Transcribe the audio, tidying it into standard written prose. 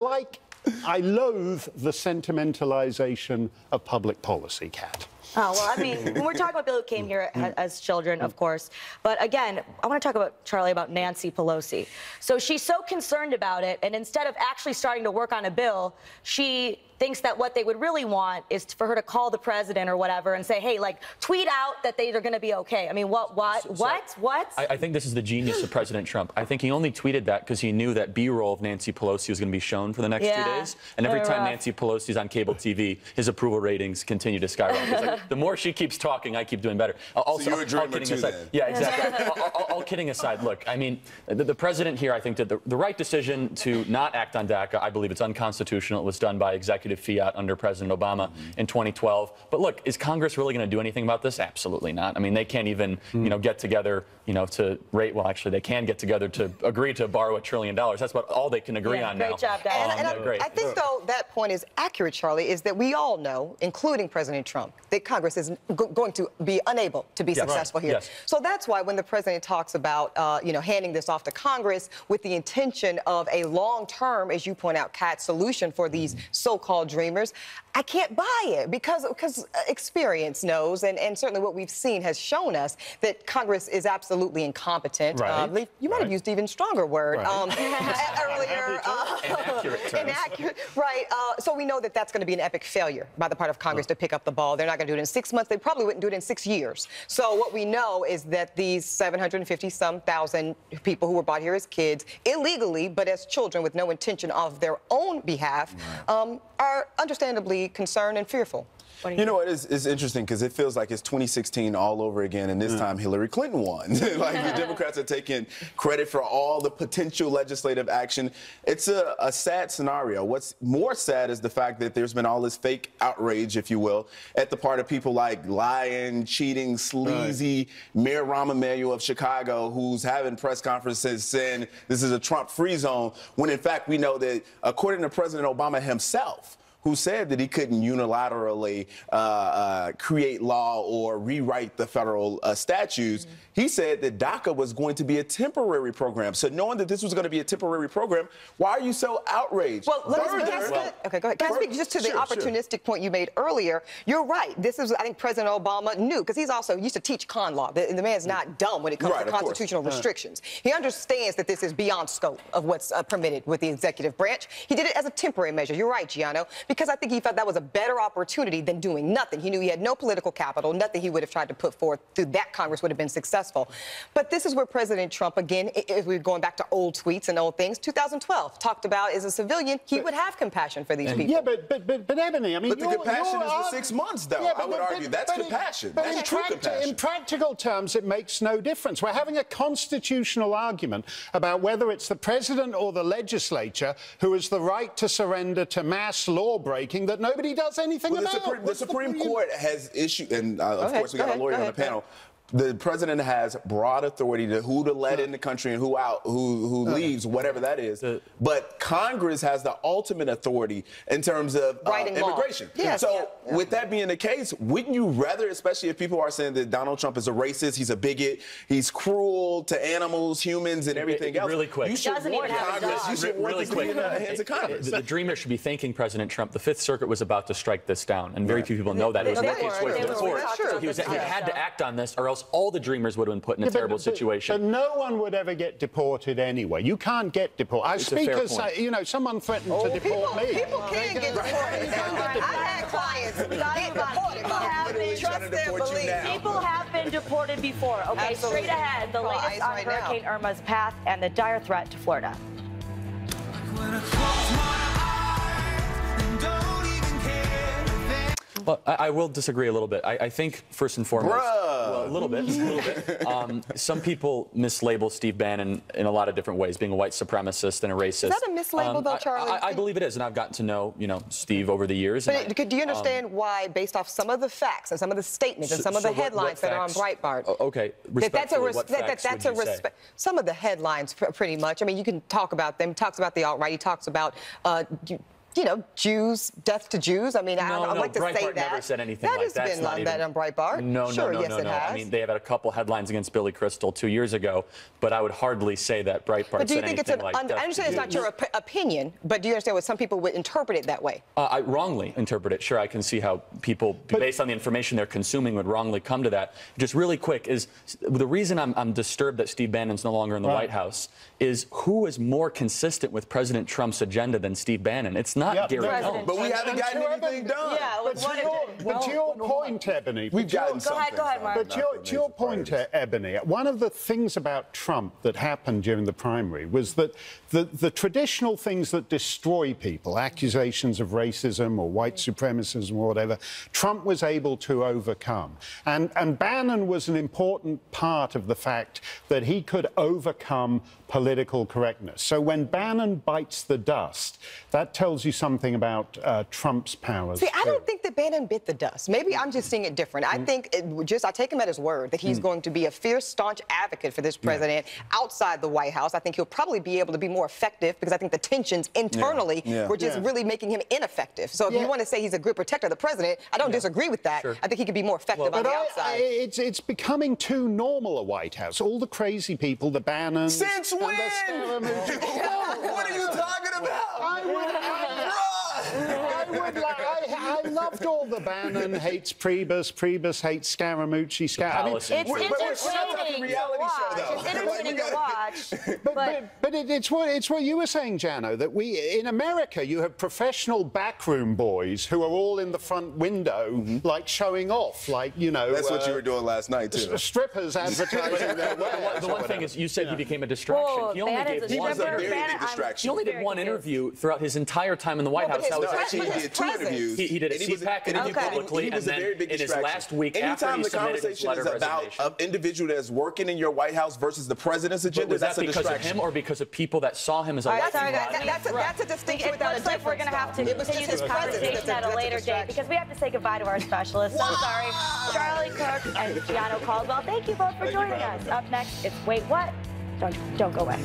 I loathe the sentimentalization of public policy, Kat. Oh, well, I mean, when we're talking about people who came here as children, of course. But again, I want to talk about, Charlie, about Nancy Pelosi. So she's so concerned about it, and instead of actually starting to work on a bill, she thinks that what they would really want is for her to call the president or whatever and say, hey, like, tweet out that they're going to be okay. I mean, what? I think this is the genius of President Trump. I think he only tweeted that because he knew that B-roll of Nancy Pelosi was going to be shown for the next 2 days. And every time Nancy Pelosi's on cable TV, his approval ratings continue to skyrocket. Like, the more she keeps talking, I keep doing better. Also, so you're a dreamer too, then. Yeah, exactly. all kidding aside, look, I mean, the president here, I think, did the right decision to not act on DACA. I believe it's unconstitutional. It was done by executive fiat under President Obama in 2012. But look, is Congress really going to do anything about this? Absolutely not. I mean, they can't even, get together, to rate. Well, actually, they can get together to agree to borrow $1 trillion. That's about all they can agree on now. Great job, guys. I think, though, that point is accurate, Charlie, is that we all know, including President Trump, that Congress is going to be unable to be successful here. Yes. So that's why when the president talks about, handing this off to Congress with the intention of a long-term, as you point out, Kat, solution for these so-called dreamers, I can't buy it because experience knows, and certainly what we've seen has shown us that Congress is absolutely incompetent. Right. You might have used even stronger word earlier. Inaccurate. Right. So we know that that's going to be an epic failure by the part of Congress to pick up the ball. They're not going to do it in 6 months. They probably wouldn't do it in 6 years. So what we know is that these 750-some thousand people who were brought here as kids illegally, but as children with no intention of their own behalf, are understandably concerned and fearful. You know what is interesting because it feels like it's 2016 all over again, and this time Hillary Clinton won. Like the Democrats are taking credit for all the potential legislative action. It's a sad scenario. What's more sad is the fact that there's been all this fake outrage, if you will, at the part of people like lying, cheating, sleazy Mayor Rahm Emanuel of Chicago, who's having press conferences saying this is a Trump-free zone, when in fact we know that according to President Obama himself, who said that he couldn't unilaterally create law or rewrite the federal statutes, he said that DACA was going to be a temporary program. So knowing that this was going to be a temporary program, why are you so outraged? Well, okay, go ahead. Can I speak just to the opportunistic point you made earlier? You're right. This is, I think, President Obama knew, because he's also used to teach con law. The man's not dumb when it comes to constitutional restrictions. He understands that this is beyond scope of what's permitted with the executive branch. He did it as a temporary measure. You're right, Gianno. Because I think he felt that was a better opportunity than doing nothing. He knew he had no political capital. Nothing he would have tried to put forth through that Congress would have been successful. But this is where President Trump, again, if we're going back to old tweets and old things, 2012, talked about as a civilian, he would have compassion for these people. Yeah, but Ebony, I mean... But the compassion is the 6 months, though. Yeah, I would argue that's compassion. That's true compassion. In practical terms, it makes no difference. We're having a constitutional argument about whether it's the president or the legislature who has the right to surrender to mass law-breaking that nobody does anything about. The Supreme Court has issued, and of course we got a lawyer on the panel. The president has broad authority to who to let in the country and who out, who leaves, whatever that is. But Congress has the ultimate authority in terms of immigration. With that being the case, wouldn't you rather, especially if people are saying that Donald Trump is a racist, he's a bigot, he's cruel to animals, humans, and everything else? Really quick. You should want Congress. You should want this to be in the hands of Congress. The dreamer should be thanking President Trump. The Fifth Circuit was about to strike this down, and very few people know that. It was working its way through the court. So he had to act on this, or else all the dreamers would have been put in a terrible situation. But no one would ever get deported anyway. You can't get deported. I speak as, someone threatened to deport me. People can get deported. I had clients get deported. People have been deported before. Okay, straight ahead, the latest on Hurricane Irma's path and the dire threat to Florida. Well, I will disagree a little bit. I think, first and foremost, well, a little bit. Some people mislabel Steve Bannon in a lot of different ways, being a white supremacist and a racist. Is that a mislabel, though, Charlie? I believe it is, and I've gotten to know, Steve over the years. But do you understand why, based off some of the facts and some of the statements and some of the headlines that are on Breitbart? Okay, respectfully, what facts would you say? Some of the headlines, pretty much. I mean, you can talk about them. He talks about the alt-right. He talks about you know, Jews, death to Jews. I mean, I'd like to say Breitbart that. never said anything that like that. has been on that on Breitbart. No, sure, no, yes, no, it no. has. I mean, they have had a couple headlines against Billy Crystal 2 years ago, but I would hardly say that Breitbart But do you said think it's anything like I understand it's not your opinion, but do you understand what some people would interpret it that way? I wrongly interpret it. Sure, I can see how people, based on the information they're consuming, would wrongly come to that. Just really quick, is the reason I'm disturbed that Steve Bannon's no longer in the White House is who is more consistent with President Trump's agenda than Steve Bannon? It's not Gary Cohn. But we haven't gotten anything done. Yeah, But to your point, Ebony. We've gotten something. Go ahead, Mark. But to your point, Ebony, one of the things about Trump that happened during the primary was that the traditional things that destroy people, accusations of racism or white supremacism or whatever, Trump was able to overcome. And Bannon was an important part of the fact that he could overcome political correctness. So when Bannon bites the dust, that tells you something about Trump's powers. See, I don't think that Bannon bit the dust. Maybe I'm just seeing it different. I think I take him at his word that he's going to be a fierce, staunch advocate for this president outside the White House. I think he'll probably be able to be more effective because I think the tensions internally were just really making him ineffective. So if you want to say he's a good protector of the president, I don't disagree with that. Sure. I think he could be more effective on the outside. It's becoming too normal a White House. All the crazy people, the Bannons. Since when? What are you talking about? I loved all the Bannon hates Priebus, Priebus hates Scaramucci. It's entertaining to watch. But it's what you were saying, Jano, that in America you have professional backroom boys who are all in the front window, like showing off, like, you know. That's what you were doing last night, too. Strippers advertising their wares. The one thing is, you said he became a distraction. Whoa, he only Bannon's gave a one. He was a very big distraction. He only did one interview throughout his entire time in the White House. No, actually, he did 2 interviews. He did a CPAC interview publicly, he was and a very then big in his distraction. last week Anytime after he the submitted his conversation letter is of about resignation. an individual that's working in your White House versus the president's agenda, Was that that's a because distraction. of him or because of people that saw him as a That's lefty? a distinction It without a looks like difference. we're going to have to It was continue just this his president conversation at a later date because we have to say goodbye to our specialists. So sorry. Charlie Kirk and Gianno Caldwell, thank you both for joining us. Up next, it's Wait What? Don't go away.